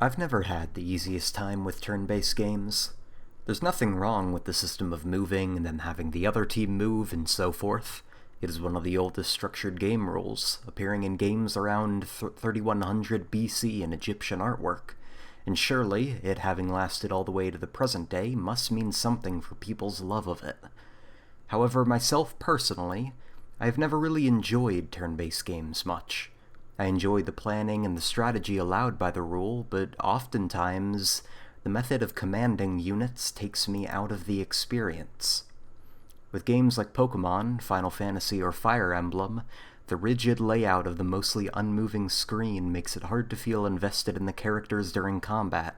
I've never had the easiest time with turn-based games. There's nothing wrong with the system of moving and then having the other team move and so forth. It is one of the oldest structured game rules, appearing in games around 3100 BC in Egyptian artwork, and surely, it having lasted all the way to the present day must mean something for people's love of it. However, myself personally, I have never really enjoyed turn-based games much. I enjoy the planning and the strategy allowed by the rule, but oftentimes, the method of commanding units takes me out of the experience. With games like Pokemon, Final Fantasy, or Fire Emblem, the rigid layout of the mostly unmoving screen makes it hard to feel invested in the characters during combat.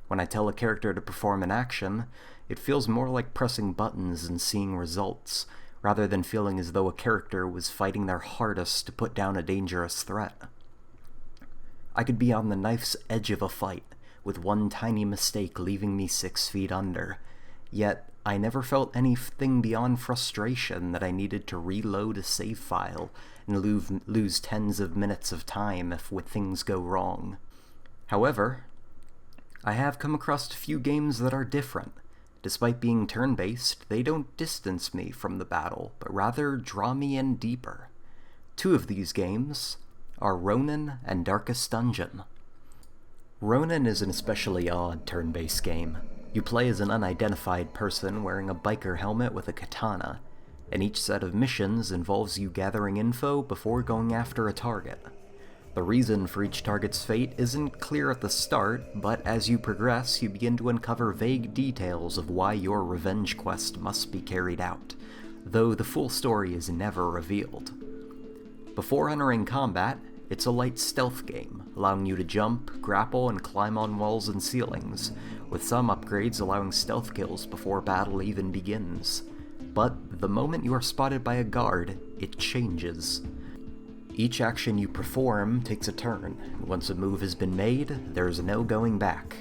When I tell a character to perform an action, it feels more like pressing buttons and seeing results, rather than feeling as though a character was fighting their hardest to put down a dangerous threat. I could be on the knife's edge of a fight, with one tiny mistake leaving me 6 feet under, yet I never felt anything beyond frustration that I needed to reload a save file and lose tens of minutes of time if things go wrong. However, I have come across a few games that are different. Despite being turn-based, they don't distance me from the battle, but rather draw me in deeper. 2 of these games are Ronin and Darkest Dungeon. Ronin is an especially odd turn-based game. You play as an unidentified person wearing a biker helmet with a katana, and each set of missions involves you gathering info before going after a target. The reason for each target's fate isn't clear at the start, but as you progress, you begin to uncover vague details of why your revenge quest must be carried out, though the full story is never revealed. Before entering combat, it's a light stealth game, allowing you to jump, grapple, and climb on walls and ceilings, with some upgrades allowing stealth kills before battle even begins. But the moment you are spotted by a guard, it changes. Each action you perform takes a turn, and once a move has been made, there's no going back.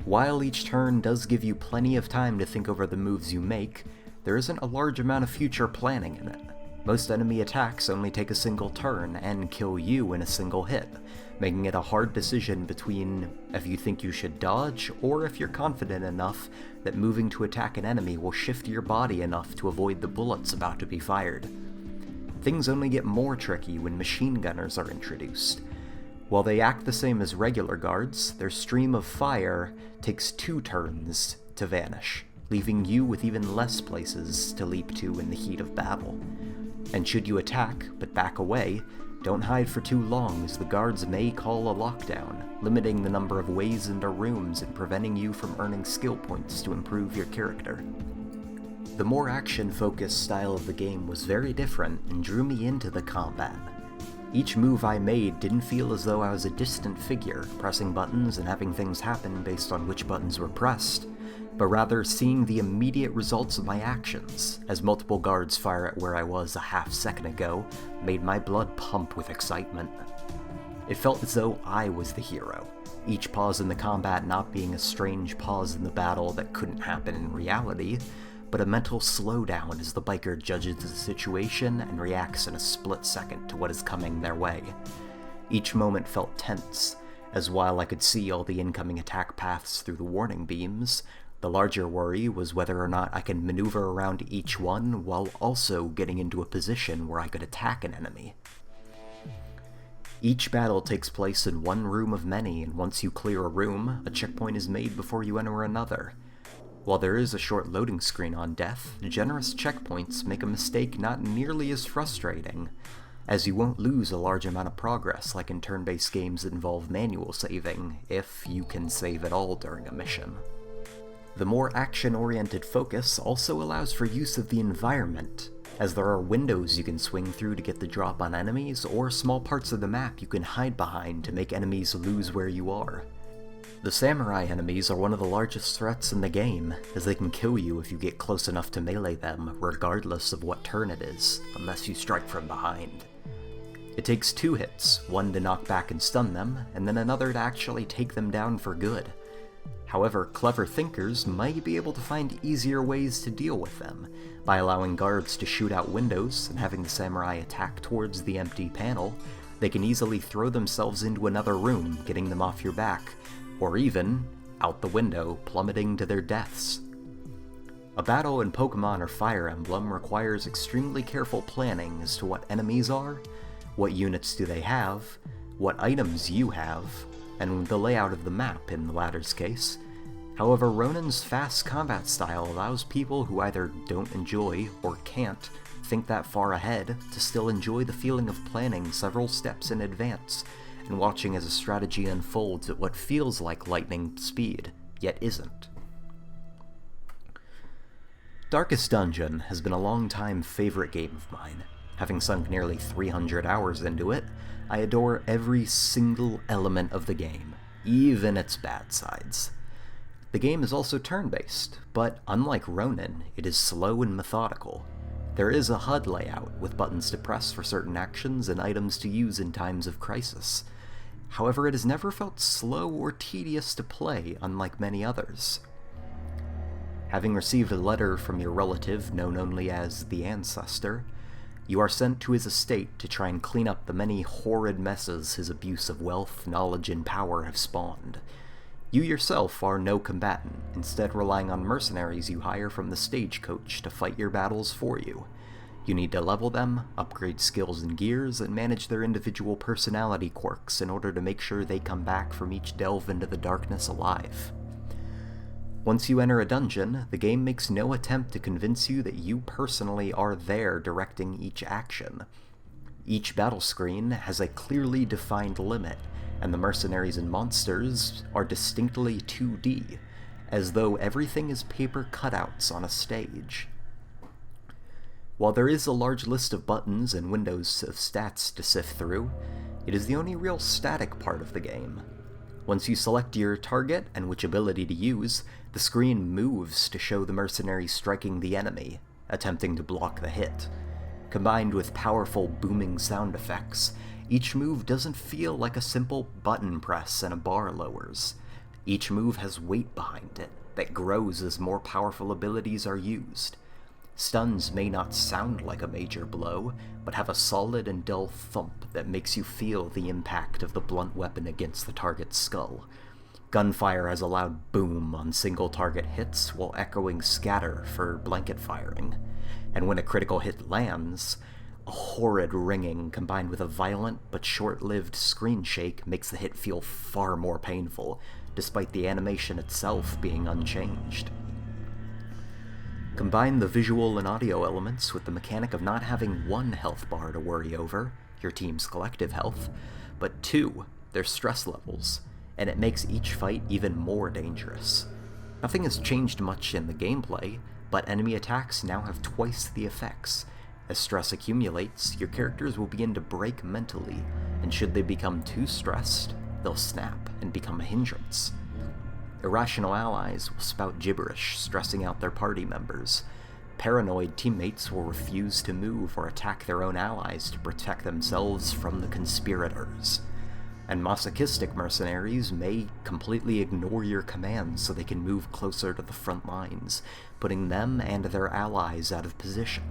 While each turn does give you plenty of time to think over the moves you make, there isn't a large amount of future planning in it. Most enemy attacks only take a single turn and kill you in a single hit, making it a hard decision between if you think you should dodge or if you're confident enough that moving to attack an enemy will shift your body enough to avoid the bullets about to be fired. Things only get more tricky when machine gunners are introduced. While they act the same as regular guards, their stream of fire takes 2 turns to vanish, leaving you with even less places to leap to in the heat of battle. And should you attack, but back away, don't hide for too long as the guards may call a lockdown, limiting the number of ways into rooms and preventing you from earning skill points to improve your character. The more action-focused style of the game was very different and drew me into the combat. Each move I made didn't feel as though I was a distant figure, pressing buttons and having things happen based on which buttons were pressed, but rather seeing the immediate results of my actions, as multiple guards fire at where I was a half second ago, made my blood pump with excitement. It felt as though I was the hero, each pause in the combat not being a strange pause in the battle that couldn't happen in reality, but a mental slowdown as the biker judges the situation and reacts in a split second to what is coming their way. Each moment felt tense, as while I could see all the incoming attack paths through the warning beams, the larger worry was whether or not I could maneuver around each one while also getting into a position where I could attack an enemy. Each battle takes place in one room of many, and once you clear a room, a checkpoint is made before you enter another. While there is a short loading screen on death, generous checkpoints make a mistake not nearly as frustrating, as you won't lose a large amount of progress like in turn-based games that involve manual saving, if you can save at all during a mission. The more action-oriented focus also allows for use of the environment, as there are windows you can swing through to get the drop on enemies, or small parts of the map you can hide behind to make enemies lose where you are. The samurai enemies are one of the largest threats in the game, as they can kill you if you get close enough to melee them, regardless of what turn it is, unless you strike from behind. It takes 2 hits, one to knock back and stun them, and then another to actually take them down for good. However, clever thinkers might be able to find easier ways to deal with them, by allowing guards to shoot out windows and having the samurai attack towards the empty panel. They can easily throw themselves into another room, getting them off your back, or even out the window, plummeting to their deaths. A battle in Pokemon or Fire Emblem requires extremely careful planning as to what enemies are, what units do they have, what items you have, and the layout of the map in the latter's case. However, Ronin's fast combat style allows people who either don't enjoy or can't think that far ahead to still enjoy the feeling of planning several steps in advance and watching as a strategy unfolds at what feels like lightning speed, yet isn't. Darkest Dungeon has been a long-time favorite game of mine. Having sunk nearly 300 hours into it, I adore every single element of the game, even its bad sides. The game is also turn-based, but unlike Ronin, it is slow and methodical. There is a HUD layout, with buttons to press for certain actions and items to use in times of crisis. However, it has never felt slow or tedious to play, unlike many others. Having received a letter from your relative, known only as the Ancestor, you are sent to his estate to try and clean up the many horrid messes his abuse of wealth, knowledge, and power have spawned. You yourself are no combatant, instead relying on mercenaries you hire from the stagecoach to fight your battles for you. You need to level them, upgrade skills and gears, and manage their individual personality quirks in order to make sure they come back from each delve into the darkness alive. Once you enter a dungeon, the game makes no attempt to convince you that you personally are there directing each action. Each battle screen has a clearly defined limit, and the mercenaries and monsters are distinctly 2D, as though everything is paper cutouts on a stage. While there is a large list of buttons and windows of stats to sift through, it is the only real static part of the game. Once you select your target and which ability to use, the screen moves to show the mercenary striking the enemy, attempting to block the hit. Combined with powerful booming sound effects, each move doesn't feel like a simple button press and a bar lowers. Each move has weight behind it that grows as more powerful abilities are used. Stuns may not sound like a major blow, but have a solid and dull thump that makes you feel the impact of the blunt weapon against the target's skull. Gunfire has a loud boom on single target hits, while echoing scatter for blanket firing. And when a critical hit lands, a horrid ringing combined with a violent but short-lived screen shake makes the hit feel far more painful, despite the animation itself being unchanged. Combine the visual and audio elements with the mechanic of not having one health bar to worry over, your team's collective health, but two, their stress levels, and it makes each fight even more dangerous. Nothing has changed much in the gameplay, but enemy attacks now have twice the effects. As stress accumulates, your characters will begin to break mentally, and should they become too stressed, they'll snap and become a hindrance. Irrational allies will spout gibberish, stressing out their party members. Paranoid teammates will refuse to move or attack their own allies to protect themselves from the conspirators. And masochistic mercenaries may completely ignore your commands so they can move closer to the front lines, putting them and their allies out of position.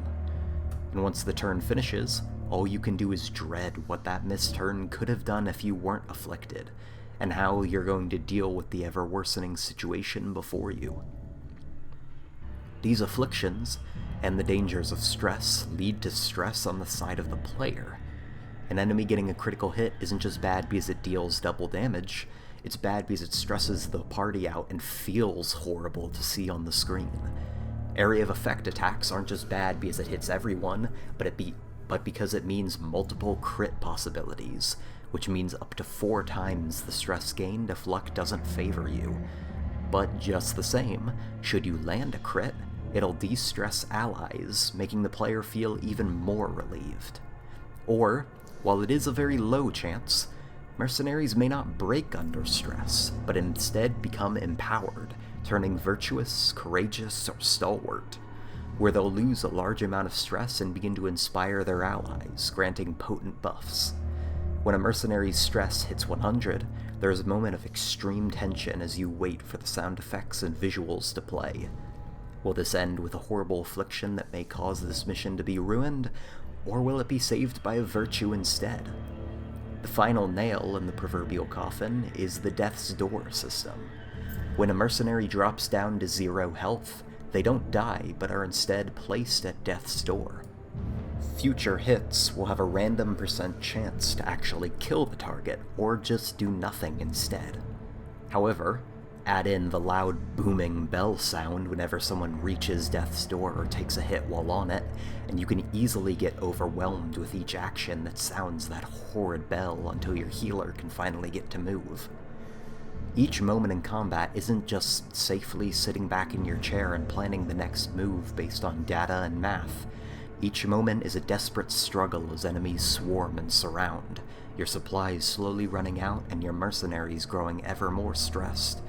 And once the turn finishes, all you can do is dread what that missed turn could have done if you weren't afflicted, and how you're going to deal with the ever-worsening situation before you. These afflictions, and the dangers of stress, lead to stress on the side of the player. An enemy getting a critical hit isn't just bad because it deals double damage, it's bad because it stresses the party out and feels horrible to see on the screen. Area of effect attacks aren't just bad because it hits everyone, but because it means multiple crit possibilities, which means up to 4 times the stress gained if luck doesn't favor you. But just the same, should you land a crit, it'll de-stress allies, making the player feel even more relieved. Or, while it is a very low chance, mercenaries may not break under stress, but instead become empowered, turning virtuous, courageous, or stalwart, where they'll lose a large amount of stress and begin to inspire their allies, granting potent buffs. When a mercenary's stress hits 100, there is a moment of extreme tension as you wait for the sound effects and visuals to play. Will this end with a horrible affliction that may cause this mission to be ruined, or will it be saved by a virtue instead? The final nail in the proverbial coffin is the Death's Door system. When a mercenary drops down to 0 health, they don't die, but are instead placed at Death's Door. Future hits will have a random % chance to actually kill the target, or just do nothing instead. However, add in the loud booming bell sound whenever someone reaches Death's Door or takes a hit while on it, and you can easily get overwhelmed with each action that sounds that horrid bell until your healer can finally get to move. Each moment in combat isn't just safely sitting back in your chair and planning the next move based on data and math. Each moment is a desperate struggle as enemies swarm and surround, your supplies slowly running out and your mercenaries growing ever more stressed.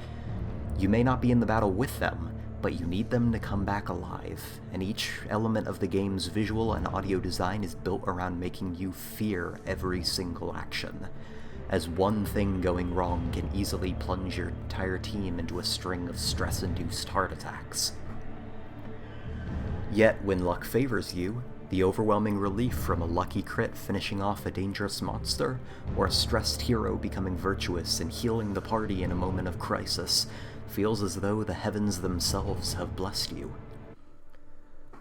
You may not be in the battle with them, but you need them to come back alive, and each element of the game's visual and audio design is built around making you fear every single action, as one thing going wrong can easily plunge your entire team into a string of stress-induced heart attacks. Yet, when luck favors you, the overwhelming relief from a lucky crit finishing off a dangerous monster, or a stressed hero becoming virtuous and healing the party in a moment of crisis, feels as though the heavens themselves have blessed you.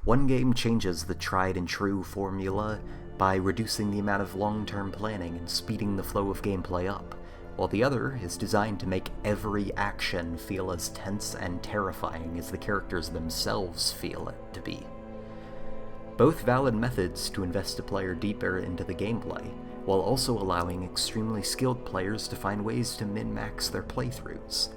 One game changes the tried-and-true formula by reducing the amount of long-term planning and speeding the flow of gameplay up, while the other is designed to make every action feel as tense and terrifying as the characters themselves feel it to be. Both valid methods to invest a player deeper into the gameplay, while also allowing extremely skilled players to find ways to min-max their playthroughs.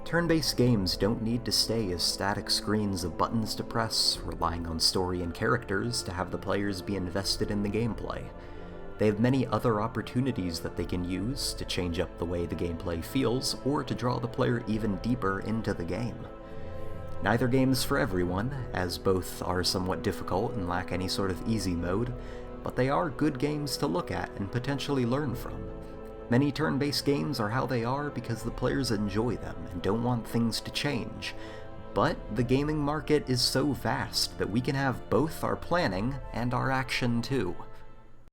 Turn-based games don't need to stay as static screens of buttons to press, relying on story and characters to have the players be invested in the gameplay. They have many other opportunities that they can use to change up the way the gameplay feels, or to draw the player even deeper into the game. Neither game is for everyone, as both are somewhat difficult and lack any sort of easy mode, but they are good games to look at and potentially learn from. Many turn-based games are how they are because the players enjoy them and don't want things to change, but the gaming market is so vast that we can have both our planning and our action too.